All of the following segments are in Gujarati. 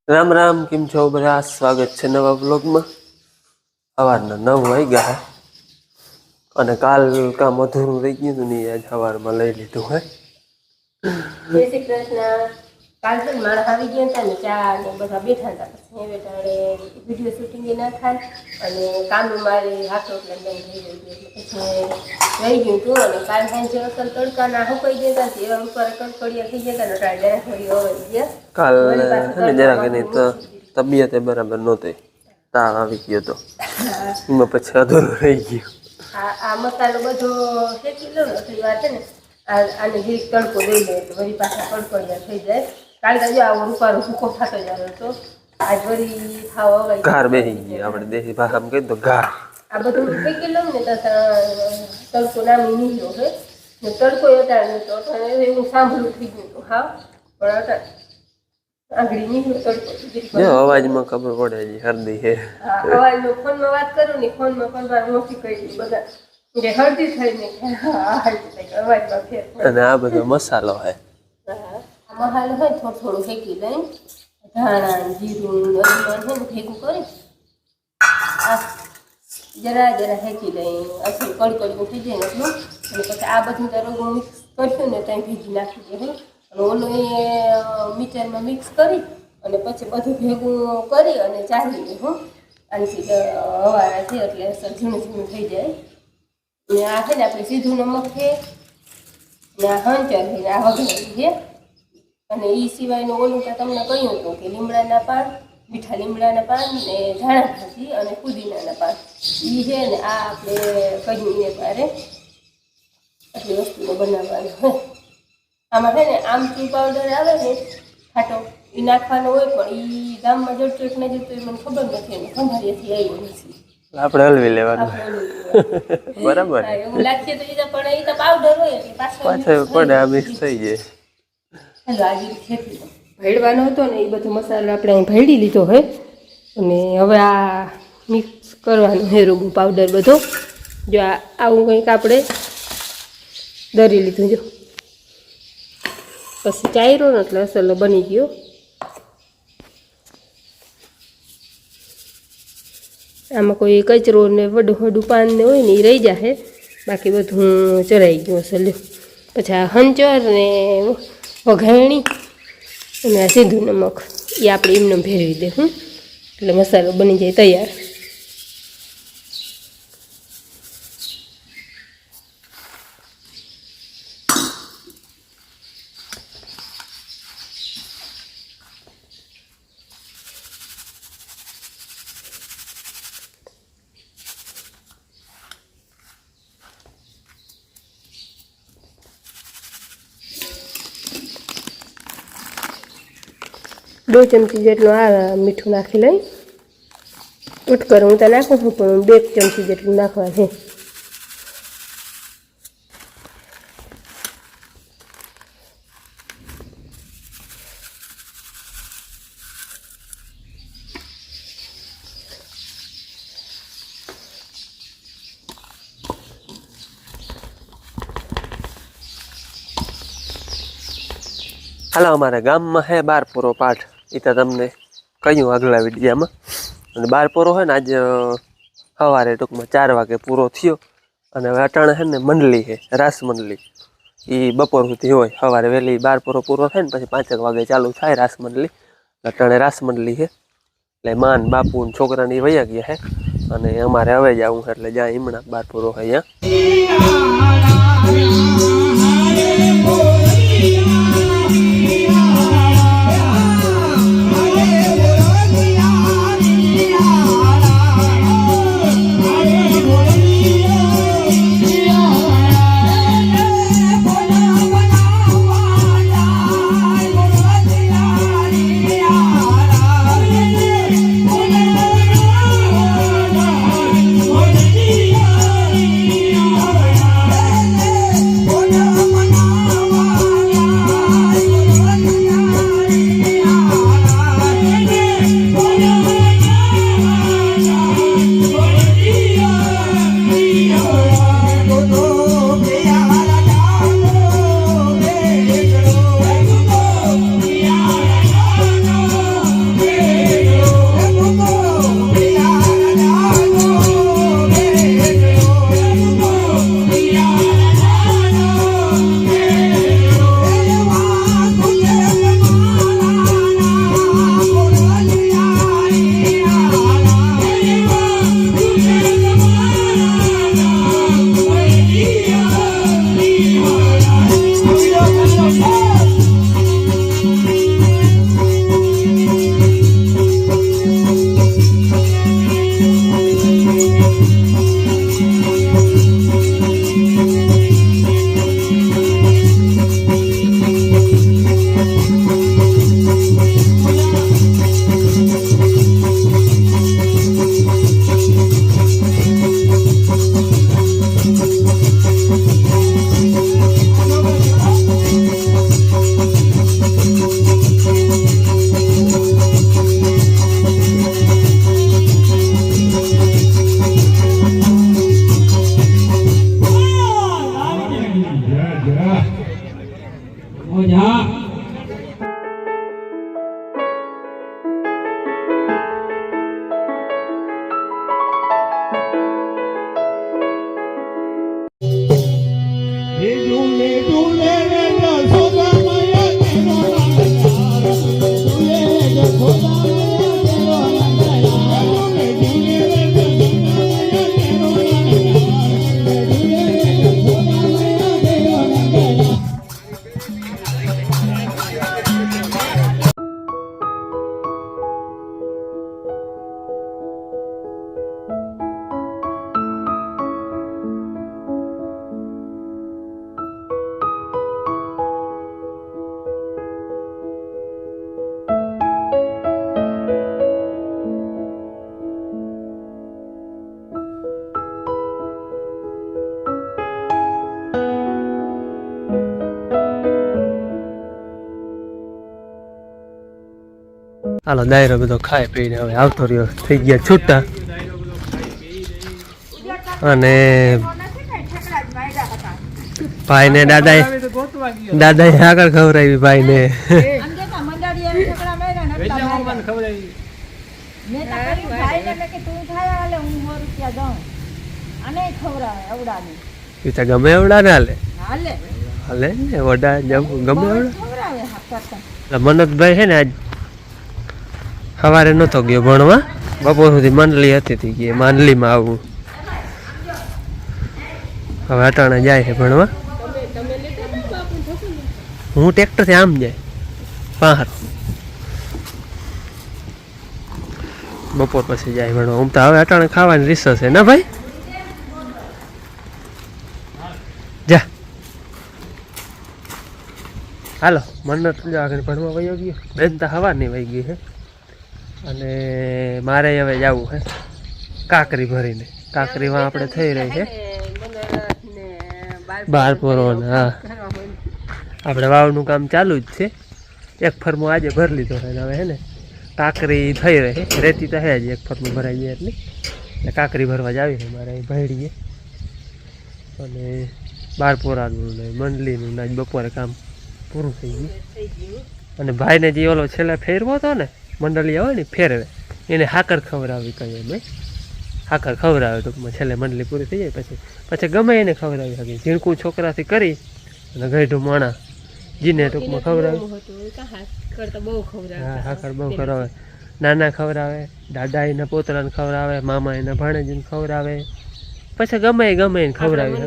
રામ રામ, કેમ છો બધા? સ્વાગત છે નવા બ્લોગમાં. સવારના 9 વાગ્યા અને કાલ કામ અધૂરું રહી ગયું હતું ને આજ સવારમાં લઈ લીધું હે. જય શ્રી કૃષ્ણ. કાલ તો મારા આવી ગયા હતા ને ચા ને બધા બેઠા હતા. પછી બેટાડે વિડીયો શૂટિંગ ના થાય અને કામ મારે હાથો એટલે નહીં થઈ ગયું. પછી રહી ગયું હતું અને કાલ સાંજે અસલ તડકાના હુકાઈ ગયા હતા એવા ઉપર કડકડિયા થઈ ગયા હતા ને ટાળે થોડી હોય ગયા. કાલ હે ને જરાક એની તબિયત બરાબર નહોતી, તાવ આવી ગયો હતો એમાં પછી અધૂરું રહી ગયું. આ મસાલો બધો શેકી લો ને થોડી વાર છે ને આને જે તડકો દઈ લે તો વળી પાછા કડકડિયા થઈ જાય. કાલ તો આવો રૂપારો ભૂકો થતો જ હતો. આજ વળી ખાવા વગાઈ ઘાર બેસી ગયો, આપણે દેશી ભાષામાં કહીએ તો ઘાર. આ બધું શેકી લો ને તો તડકો નામી નીકળ્યો હે ને તડકો અટાડ્યો તો એવું સાંભળું થઈ ગયું હતું. હા પણ અટાડ આંગળી નીકળ્યો તડકો. જો અવાજમાં ખબર પડે છે હરદી છે. અવાજમાં ફોનમાં વાત કરું ને ફોનમાં પણ મોટી કરી બધા જે હળદી થઈને અવાજમાં ફેર. અને આ બધો મસાલો છે. આ મસાલો હોય થોડું શેકી લઈ ધાણા જીરું અજમણ છે ને ભેગું કરી જરા શેકી લઈ અસલ કડકડું થઈ જાય એટલું. અને પછી આ બધું તરંગો મિક્સ કરશું ને ત્યાં ભેગી નાખી દે અને ઓલું એ મીટરમાં મિક્સ કરી અને પછી બધું ભેગું કરી અને ચાલી દે હું આનાથી હવાના છે એટલે અસલ ઝીણું ઝીણું થઈ જાય. ને આ છે ને આપણે સીધું નમક છે ને આ હંચર છે ને આ વઘારી છે. અને એ સિવાયનું ઓલું તો તમને કહ્યું હતું કે લીમડાના પાન, મીઠા લીમડાના પાન ને ધાણા ભાજી અને પુદીનાના પાન એ છે ને આ આપણે કહ્યું એ બારે આટલી વસ્તુઓ બનાવવાનું હોય. આમાં છે ને આમચૂર પાવડર આવે ને ખાટો એ નાખવાનો હોય પણ એ ગામમાં જડતો એક નજર તો એ મને ખબર નથી અને ખંભાળિયાથી આવ્યો નથી. આપણે હલવી લેવાનું. બરાબર, એવું લાગશે તો એ પણ એ તો પાવડર હોય એટલે પાછળ પડે આ મિક્સ થઈ જાય. હેલો આજે ખેતી ભેળવાનો હતો ને એ બધો મસાલો આપણે અહીં ભેળી લીધો હોય અને હવે આ મિક્સ કરવાનું હે રોગું પાવડર બધો. જો આવું કંઈક આપણે દરી લીધું જો પછી ચાયરો ને એટલે અસલ બની ગયો. આમાં કોઈ કચરો ને વડું પાન ને હોય ને એ રહી જાય, બાકી બધું ચરાઈ ગયું અસલ. પછી આ હંચર ને વઘાણી અને આ સીધું નમક એ આપણે એમને ભેરવી દે એટલે મસાલો બની જાય તૈયાર. દો ચમચી જેટલું આ મીઠું નાખી લઈ ઉટકર હું તો નાખું છું પણ 2 ચમચી જેટલું નાખવા છે. હાલો, અમારા ગામમાં હે બારપોરો પાઠ, એ તો તમને કહ્યું આગલા વિડીયામાં. અને બારપોરો હોય ને આજે સવારે ટૂંકમાં 4 વાગે પૂરો થયો અને હવે અટાણે છે ને મંડલી છે, રાસ મંડલી. એ બપોર સુધી હોય, સવારે વહેલી બારપોરો પૂરો થાય ને પછી 5 વાગે ચાલુ થાય રાસ મંડલી. અટાણે રાસ મંડલી છે એટલે માન બાપુ ને છોકરાની વયા ગયા છે અને અમારે હવે જ આવું એટલે જ્યાં હમણાં બારપોરો હોય ત્યાં હાલો દાયરો બધો ખાઈ પીને હવે આવતો રહ્યો, થઈ ગયા છૂટા. અને ભાઈને દાદાએ આગળ ખવડાવી ભાઈને. ગમે એવડા ને હાલે હાલે ને વડા ગમે એવડા. મનોજભાઈ છે ને આજ સવારે નહોતો ગયો ભણવા, બપોર સુધી માંડલી હતી ગઈ, માંડલીમાં આવવું. હવે અટાણા જાય છે ભણવા. હું ટ્રેક્ટરથી આમ જાય પહાડ, બપોર પછી જાય ભણવા. હું તો હવે અટાણે ખાવાની રીસ છે ને ભાઈ. જા હાલો મને આગળ ભણવા વયો ગયો. બેન તો હવાની વહી ગઈ છે. અને મારે હવે જવું છે કાંકરી ભરીને. કાંકરીમાં આપણે થઈ રહી છે બારપોરો. હા આપણે વાવનું કામ ચાલુ જ છે. એક ફરમો આજે ભરી લીધો છે. હવે હે ને કાંકરી થઈ રહી, રેતી તો હે જ એક ફરમો ભરાઈ જાય એટલે કાંકરી ભરવા જ આવી છે મારે અહીં ભેડીએ. અને બારપોરાનું ને મંડલીનું ને આજ બપોરે કામ પૂરું થઈ ગયું. અને ભાઈને જે ઓલો છેલ્લે ફેરવો હતો ને મંડળી આવે ને ફેરવે, એને હાકર ખવડાવી કહીએ અમે. હાકર ખવડાવે ટૂંકમાં છેલ્લે મંડળી પૂરી થઈ જાય પછી ગમે એને ખવડાવી શકીએ. ઝીણકું છોકરાથી કરી અને ગઈઢું માણા જીને ટૂંકમાં ખવડાવે. હા હાકર બહુ ખવડાવે. નાના ખવડાવે, દાદા એના પોતરાને ખવડાવે, મામા એના ભાણેજીને ખવડાવે. પછી ગમે એને ખવડાવી.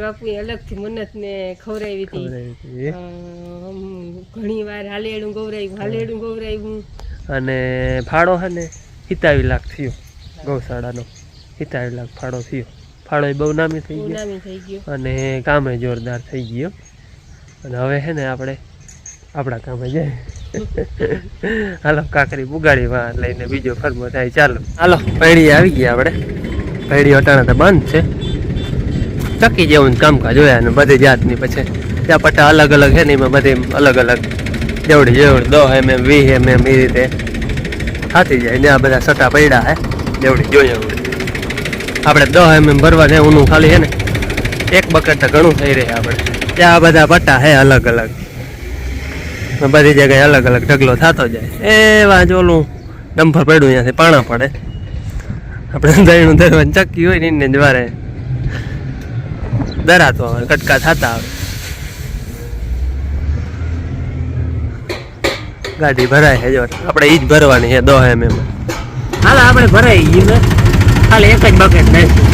બાપુ અલગથી મન્નતને ખવડાવી હતી ઘણી વાર. હાલેડું ગૌરાવ્યું. અને ફાળો છે ને 27 લાખ થયો ગૌશાળાનો. 27 લાખ ફાળો થયો. ફાળો એ બહુ નામી થઈ ગયો અને કામે જોરદાર થઈ ગયો. અને હવે છે ને આપણે આપણા કામે જાય. હાલો કાંકરી બુગાડીમાં લઈને બીજો ફરમો થાય. ચાલો હાલો પૈડી આવી ગયા આપણે. પૈડી અટાણા તો બંધ છે. ચકી જેવું કામકાજ જોયા ને બધી જાતની. પછી ત્યાં પટ્ટા અલગ અલગ છે ને એમાં બધી અલગ અલગ જેવડી 10 mm 20 mm એ રીતે થતી જાય ને. આ બધા સટા પડ્યા હે જેવડી જોઈએ આપણે 10 mm ભરવા છે. ઊનું ખાલી છે ને એક બકેટ તો ઘણું થઈ રહે આપણે. ત્યાં બધા પટ્ટા હે અલગ અલગ, બધી જગ્યાએ અલગ અલગ ઢગલો થતો જાય. એવા ઓલું ડમ્ફર પડ્યું ત્યાંથી પાણા પડે. આપણે દહીંનું ધરવાની ચક્કી હોય ને એને જ વારે દરાતો આવે, કટકા થતા આવે. ગાડી ભરાય છે જો આપણે ઈ જ ભરવાની છે 10 mm. હાલ આપણે ભરાઈ ગયું ને, ખાલી એક જ બકેટ નાખ્યું.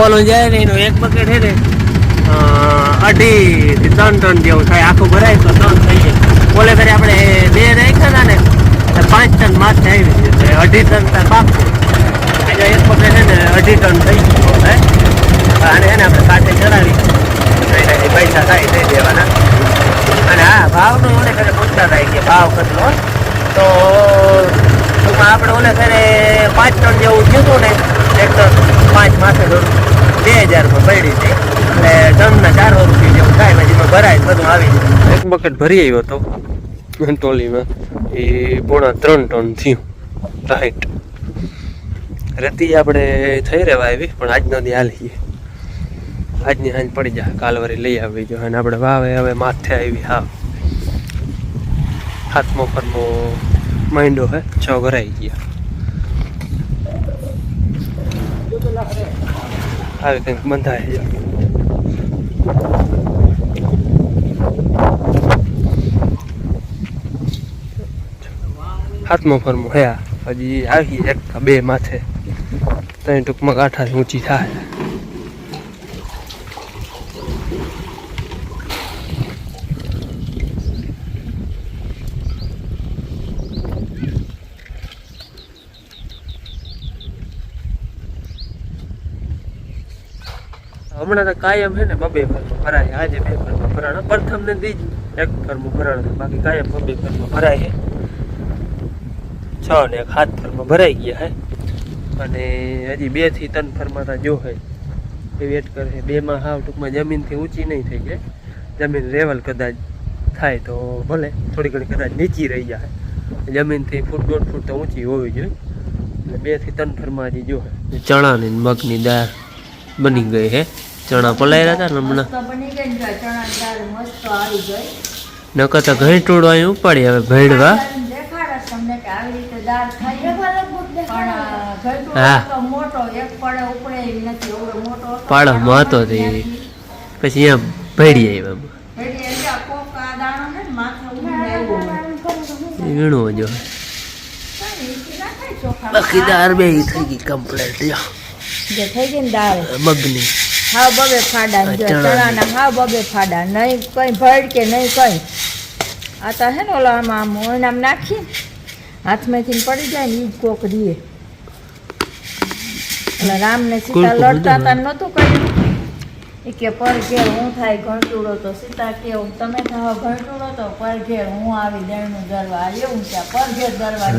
ઓલું જાય ને એનું એક બકેટ છે ને 2.5 થી 3 ટન જેવું થાય. આખું ભરાય તો 3 થઈ જાય. ઓલે ફરી આપણે 2 રાખ્યા હતા ને 5 ટન માથે આવી છે. 2.5 ટન પાક આજે એક બકેટ છે ને 2.5 ટન થઈ ગયું હે. અને એને આપણે કાંઠે ચડાવી પૈસા થાય દઈ દેવાના. અને હા ભાવનું ઓલે ઘરે પૂછતા થાય કે ભાવ કેટલો, તો ટૂંકમાં આપણે ઓલે ઘરે 5 ટન જેવું થયું હતું ને. એક તો 5 માથે થોડું 2000 પડી હતી. એટલે ટનના 400 રૂપિયા જેવું થાય. જેમાં ભરાય બધું આવી જાય. એક બકેટ ભરી આવ્યો હતો ટોલીમાં, એ 3.5 ટન થયું. રાઈટ રેતી આપણે થઈ રહેવા આવી, પણ આજનો દી હાલી આજની હાંજ પડી જાય. કાલવારી લઈ આવી જો. અને આપણે વાવે હવે માથે આવી. હા હાથમો ફરમો માંડો હે 6 ભરાઈ ગયા. આવી કંઈક બંધાય છે. હાથમો ફરમો હે હજી આવી 1 કે 2 માથે. ત્યાં ટૂંકમાં કાંઠા ઊંચી થાય. હમણાં તો કાયમ છે ને 2 ફરમાં ભરાય. આજે 2 ફરમાં ભરાણ. પ્રથમ ને દી 1 ફરમાં ભરાણ. બાકી કાયમ 2 ફરમાં ભરાય છે. 6 ને 1 7 ફરમાં ભરાઈ ગયા હે. અને હજી 2 થી 3 ફરમાં જો હે એ વેટ કરે. 2 માં હાવ ટૂંકમાં જમીનથી ઊંચી નહીં થઈ જાય. જમીન લેવલ કદાચ થાય તો ભલે થોડી ઘણી કદાચ નીચી રહી જાય, જમીનથી 1-1.5 ફૂટ તો ઊંચી હોવી જોઈએ. એટલે 2 થી 3 ફરમાં હજી જો ચણાની ને મગની દાળ બની ગઈ હે. ચણા પલાળ્યા હતા ને હમણાં નકર તો ઘેટોડો અહીં ઉપાડી હવે ભેડવા. હા પાડોમાં હતો તે પછી એમ ભેડી આવ્યા વીણવો જો. બાકી દાળ બે થઈ ગઈ કમ્પ્લીટ. જે થઈ ગઈ ને દાળ મગની હા બબે ફાડા ચણાના હા બબે ફાડા નહીં કઈ ભડ કે નહીં કઈ. આ તો હે ને ઓલા આમ ઓયનામ નાખીએ હાથમાંથી પડી જાય ને એ જ કોક દીએ. એટલે રામ ને સીતા લડતા હતા નહોતું કર્યું એ કે પર ઘેર હું થાય ઘંટુડો તો સીતા કે તમે થાવ ઘંટુડો તો પર ઘેર હું આવી દેણનું દરવા એવું છે પર ઘેર દરવા.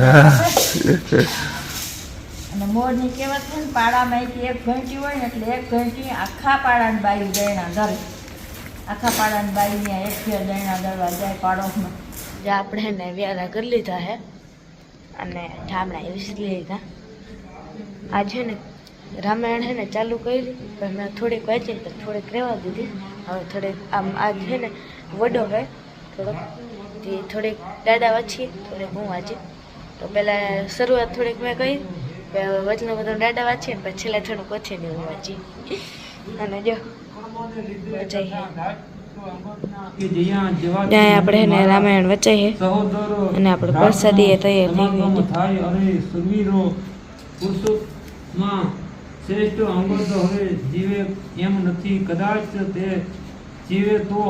અને મોરની કહેવત છે ને પાડામાં એક ઘંટી હોય ને એટલે એક ઘંટી આખા પાડાની બાઈ દયણા ધરે. આખા પાડાની બાઈને એક ઘેર દયણા ધરવા જાય પાડોશમાં. જે આપણે ને વ્યારા કરી લીધા હે અને ઠામડા વિસરી લીધા. આ છે ને રામાયણ છે ને ચાલુ કરી પણ મેં થોડીક વાંચી તો થોડીક રહેવા દીધી. હવે થોડીક આમ આજ છે ને વડો હે થોડોક તે થોડીક દાદા વાંચીએ થોડીક હું વાંચી. તો પહેલાં શરૂઆત થોડીક મેં કહી વચનો બધો દાદા વાંચીએ ને પછી છેલ્લે થોડુંક ઓછી ને હું વાંચી. અને જો વચાઈ ત્યાં આપણે એને રામાયણ વચાઈએ અને આપણે પ્રસાદી એ તૈયાર થઈ ગઈ. શ્રેષ્ઠ અંગત હવે જીવે એમ નથી કદાચ તે જીવે તો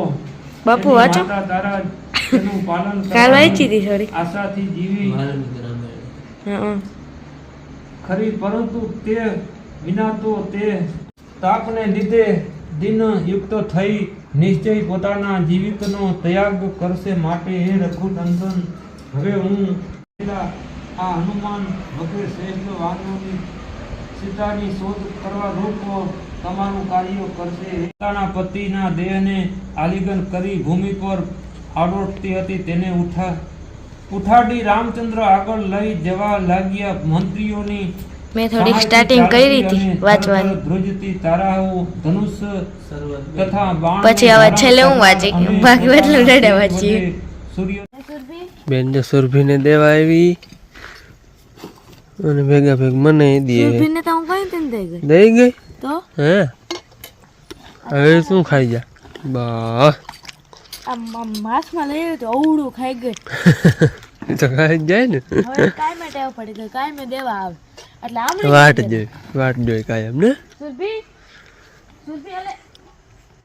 બાપુ વાંચો તારા તેનું પાલન કાલ વાંચી હતી થોડી આશાથી જીવી ખરી પરંતુ તે વિના તો તે તાપને લીધે દિન યુક્ત થઈ નિશ્ચય પોતાના જીવિતનો ત્યાગ કરશે. માટે હે રઘુનંદન હવે હું આ હનુમાન વગેરે શ્રેષ્ઠ વાનરોની સીતાની શોધ કરવા રોકો તમારું કાર્ય કરશે. પોતાના પતિના દેહને આલિંગન કરી ભૂમિ પર આડોટતી હતી તેને ઉઠાડી રામચંદ્ર આગળ લઈ જવા લાગ્યા. મંત્રીઓની મેં થોડીક સ્ટાર્ટિંગ કરી હતી વાંચવાની ધ્રુજતી તારાઓ ધનુષ તથા બાણ પછી હવે છેલ્લે હું વાંચી બાકી એટલું ડડે વાંચી. સૂર્ય બેન જો સુરભીને દેવા આવી અને ભેગા ભેગ મને દે. સુરભીને તો હું કઈ તને દઈ ગઈ. દઈ ગઈ તો હે હવે શું ખાઈ જા બા આમ માસમાં લઈ આવ્યું તો અવળું ખાઈ ગઈ. તો ખાઈ જાય ને. હવે કાંઈ ટેવ પડી ગઈ કાંઈ દેવા આવે એટલે આમ વાટ જોઈ કાયમ ને. સુરભી સુરભી